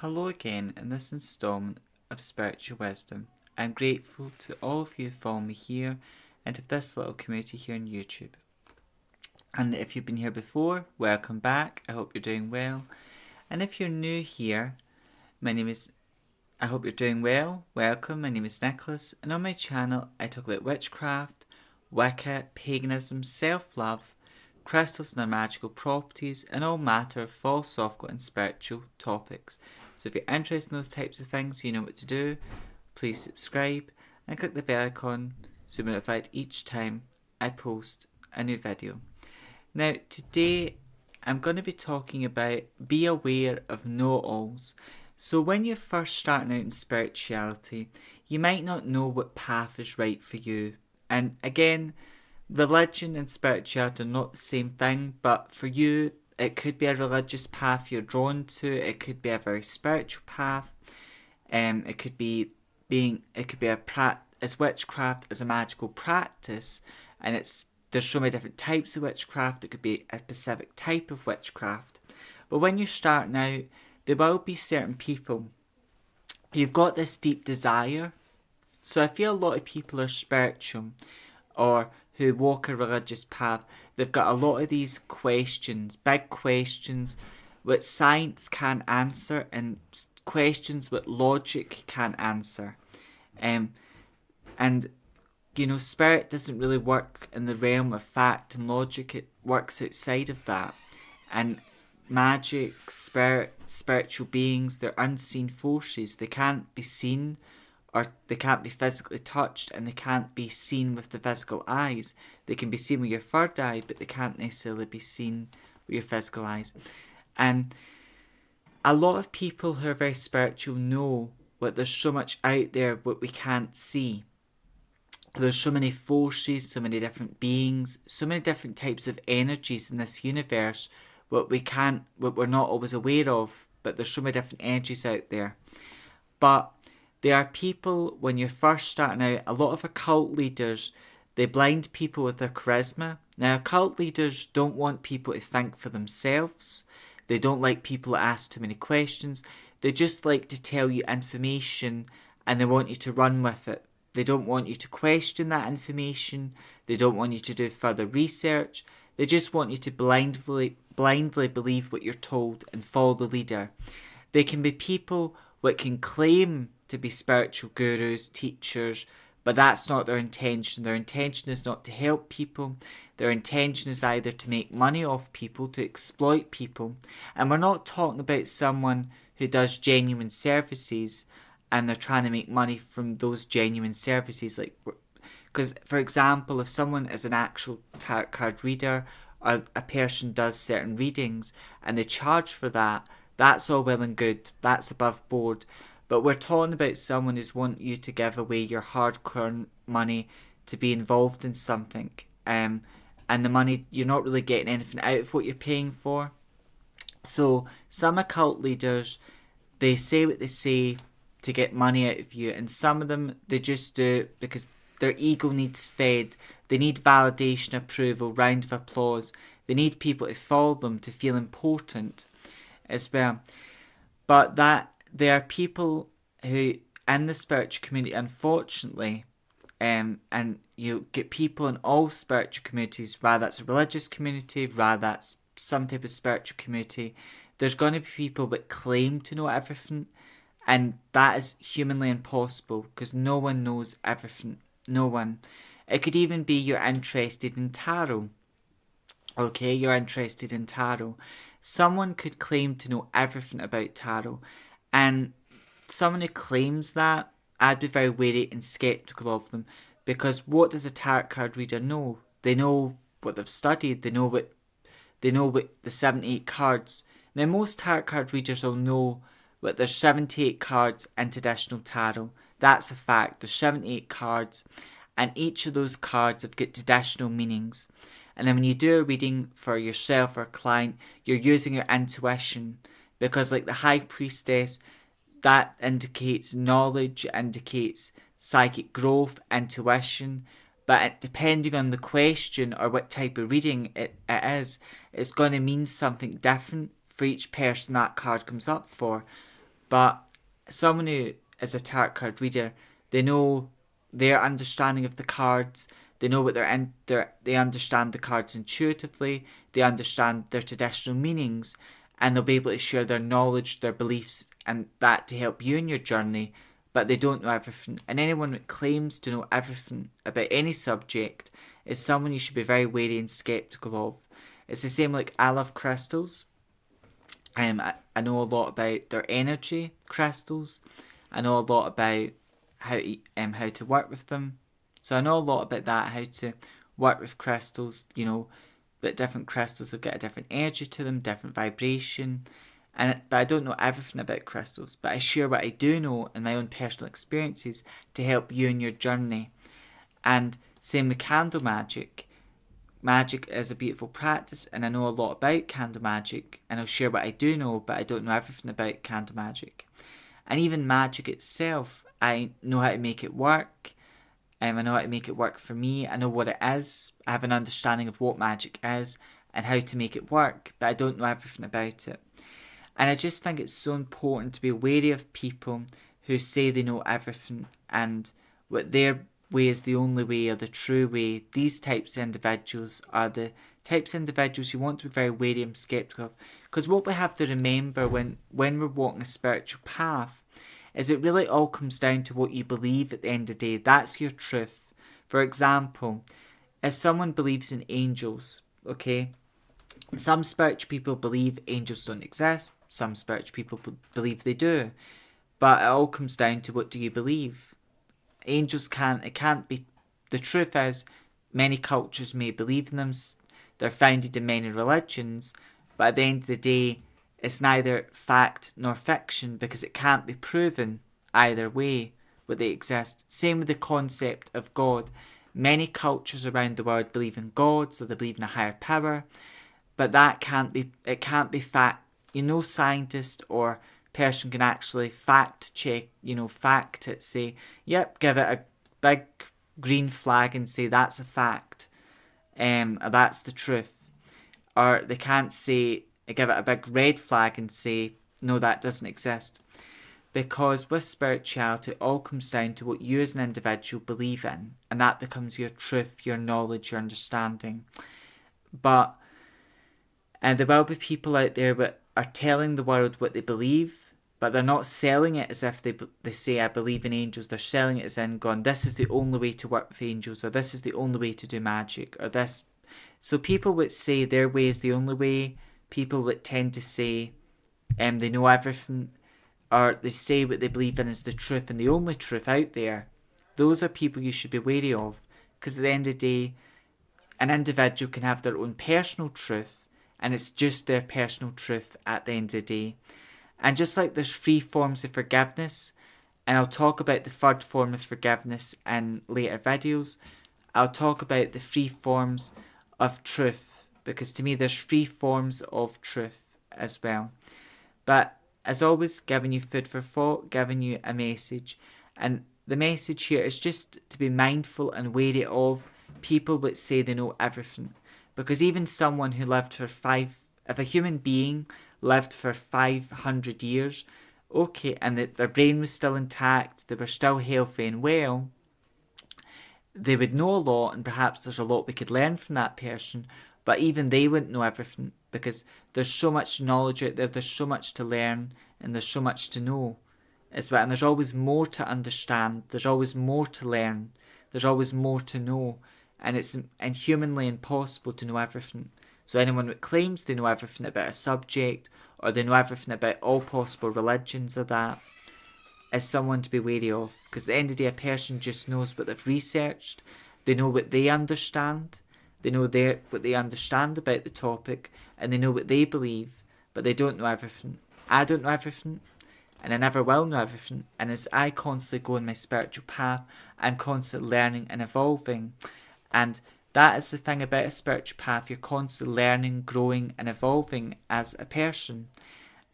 Hello again in this installment of Spiritual Wisdom. I'm grateful to all of you who follow me here and to this little community here on YouTube. And if you've been here before, welcome back. I hope you're doing well. And if you're new here, I hope you're doing well. Welcome, my name is Nicholas, and on my channel I talk about witchcraft, Wicca, paganism, self-love, crystals and their magical properties, and all matter of philosophical and spiritual topics. So if you're interested in those types of things, you know what to do. Please subscribe and click the bell icon so you're notified each time I post a new video. Now today I'm going to be talking about be aware of know-alls. So when you're first starting out in spirituality, you might not know what path is right for you. And again, religion and spirituality are not the same thing, but for you, it could be a religious path you're drawn to. It could be a very spiritual path. It could be as witchcraft as a magical practice, and there's so many different types of witchcraft. It could be a specific type of witchcraft. But when you're starting out, there will be certain people. You've got this deep desire. So I feel a lot of people are spiritual or who walk a religious path. They've got a lot of these questions, big questions, which science can't answer and questions what logic can't answer. And spirit doesn't really work in the realm of fact and logic. It works outside of that. And magic, spirit, spiritual beings, they're unseen forces. They can't be seen, or they can't be physically touched, and they can't be seen with the physical eyes. They can be seen with your third eye, but they can't necessarily be seen with your physical eyes. And a lot of people who are very spiritual know that there's so much out there what we can't see. There's so many forces, so many different beings, so many different types of energies in this universe what we're not always aware of, but there's so many different energies out there. But there are people, when you're first starting out, a lot of occult leaders, they blind people with their charisma. Now, occult leaders don't want people to think for themselves. They don't like people to ask too many questions. They just like to tell you information and they want you to run with it. They don't want you to question that information. They don't want you to do further research. They just want you to blindly believe what you're told and follow the leader. They can be people that can claim to be spiritual gurus, teachers, but that's not their intention. Their intention is not to help people. Their intention is either to make money off people, to exploit people. And we're not talking about someone who does genuine services and they're trying to make money from those genuine services. Because, for example, if someone is an actual tarot card reader or a person does certain readings and they charge for that, that's all well and good. That's above board. But we're talking about someone who's want you to give away your hard-earned money to be involved in something. And the money, you're not really getting anything out of what you're paying for. So some occult leaders, they say what they say to get money out of you. And some of them, they just do it because their ego needs fed. They need validation, approval, round of applause. They need people to follow them to feel important as well. But there are people who, in the spiritual community, unfortunately, and you get people in all spiritual communities, whether that's a religious community, whether that's some type of spiritual community, there's going to be people that claim to know everything, and that is humanly impossible because no one knows everything. No one. It could even be you're interested in tarot. Okay, you're interested in tarot. Someone could claim to know everything about tarot, and someone who claims that, I'd be very wary and sceptical of them, because what does a tarot card reader know? They know what they've studied. They know what the 78 cards. Now, most tarot card readers will know that there's 78 cards in traditional tarot. That's a fact. There's 78 cards, and each of those cards have got traditional meanings. And then when you do a reading for yourself or a client, you're using your intuition, because like the High Priestess, that indicates knowledge, indicates psychic growth, intuition. But depending on the question or what type of reading it is, it's going to mean something different for each person that card comes up for. But someone who is a tarot card reader, they know their understanding of the cards. They know what they understand the cards intuitively. They understand their traditional meanings, and they'll be able to share their knowledge, their beliefs, and that to help you in your journey. But they don't know everything. And anyone that claims to know everything about any subject is someone you should be very wary and skeptical of. It's the same like I love crystals. I know a lot about their energy crystals. I know a lot about how to work with them. So I know a lot about that, how to work with crystals. But different crystals have got a different energy to them, different vibration. But I don't know everything about crystals. But I share what I do know in my own personal experiences to help you in your journey. And same with candle magic. Magic is a beautiful practice, and I know a lot about candle magic, and I'll share what I do know, but I don't know everything about candle magic. And even magic itself, I know how to make it work. I know how to make it work for me. I know what it is. I have an understanding of what magic is and how to make it work, but I don't know everything about it. And I just think it's so important to be wary of people who say they know everything and what their way is the only way or the true way. These types of individuals are the types of individuals you want to be very wary and skeptical of. Because what we have to remember when we're walking a spiritual path is it really all comes down to what you believe at the end of the day. That's your truth. For example, if someone believes in angels, okay, some spiritual people believe angels don't exist. Some spiritual people believe they do. But it all comes down to what do you believe. Angels can't be, the truth is, many cultures may believe in them, they're founded in many religions, but at the end of the day, it's neither fact nor fiction because it can't be proven either way whether they exist. Same with the concept of God. Many cultures around the world believe in God, so they believe in a higher power, but it can't be fact. No scientist or person can actually fact check, fact it, say, yep, give it a big green flag and say that's a fact, or that's the truth. Or they can't say, give it a big red flag and say, no, that doesn't exist. Because with spirituality, it all comes down to what you as an individual believe in, and that becomes your truth, your knowledge, your understanding. But there will be people out there that are telling the world what they believe, but they're not selling it as if they say, I believe in angels. They're selling it as in going, this is the only way to work with angels, or this is the only way to do magic, or this. So people would say their way is the only way. People would tend to say they know everything, or they say what they believe in is the truth and the only truth out there. Those are people you should be wary of, because at the end of the day, an individual can have their own personal truth, and it's just their personal truth at the end of the day. And just like there's 3 forms of forgiveness, and I'll talk about the 3rd form of forgiveness in later videos, I'll talk about the 3 forms of truth, because to me there's 3 forms of truth as well. But as always, giving you food for thought, giving you a message. And the message here is just to be mindful and wary of people that say they know everything. Because even someone who lived for if a human being lived for 500 years, okay, and their brain was still intact, they were still healthy and well, they would know a lot, and perhaps there's a lot we could learn from that person, but even they wouldn't know everything because there's so much knowledge out there, there's so much to learn, and there's so much to know as well, and there's always more to understand, there's always more to learn, there's always more to know, and it's inhumanly impossible to know everything. So anyone that claims they know everything about a subject, or they know everything about all possible religions or that, is someone to be wary of. Because at the end of the day, a person just knows what they've researched, they know what they understand, they know what they understand about the topic, and they know what they believe, but they don't know everything. I don't know everything, and I never will know everything. And as I constantly go on my spiritual path, I'm constantly learning and evolving. And that is the thing about a spiritual path. You're constantly learning, growing and evolving as a person.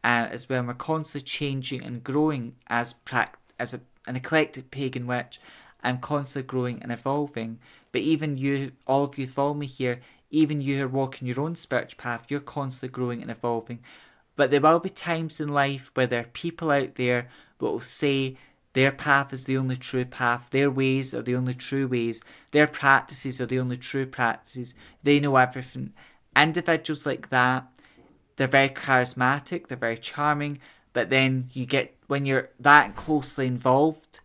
As well, we're constantly changing and growing as an eclectic pagan witch. I'm constantly growing and evolving. But even you, all of you follow me here, even you who are walking your own spiritual path, you're constantly growing and evolving. But there will be times in life where there are people out there that will say their path is the only true path, their ways are the only true ways, their practices are the only true practices, they know everything. Individuals like that, they're very charismatic, they're very charming, but then you get, when you're that closely involved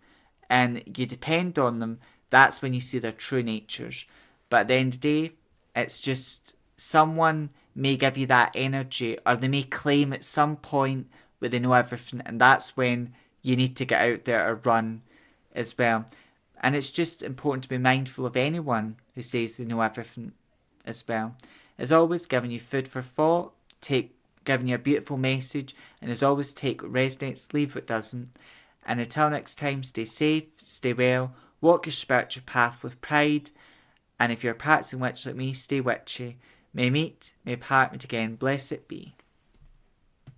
and you depend on them, that's when you see their true natures. But at the end of the day, it's just someone may give you that energy, or they may claim at some point that they know everything, and that's when you need to get out there or run as well. And it's just important to be mindful of anyone who says they know everything as well. As always, giving you food for thought, giving you a beautiful message, and as always, take what resonates, leave what doesn't. And until next time, stay safe, stay well, walk your spiritual path with pride, and if you're a practicing witch like me, stay witchy. May meet, may part meet again, blessed be.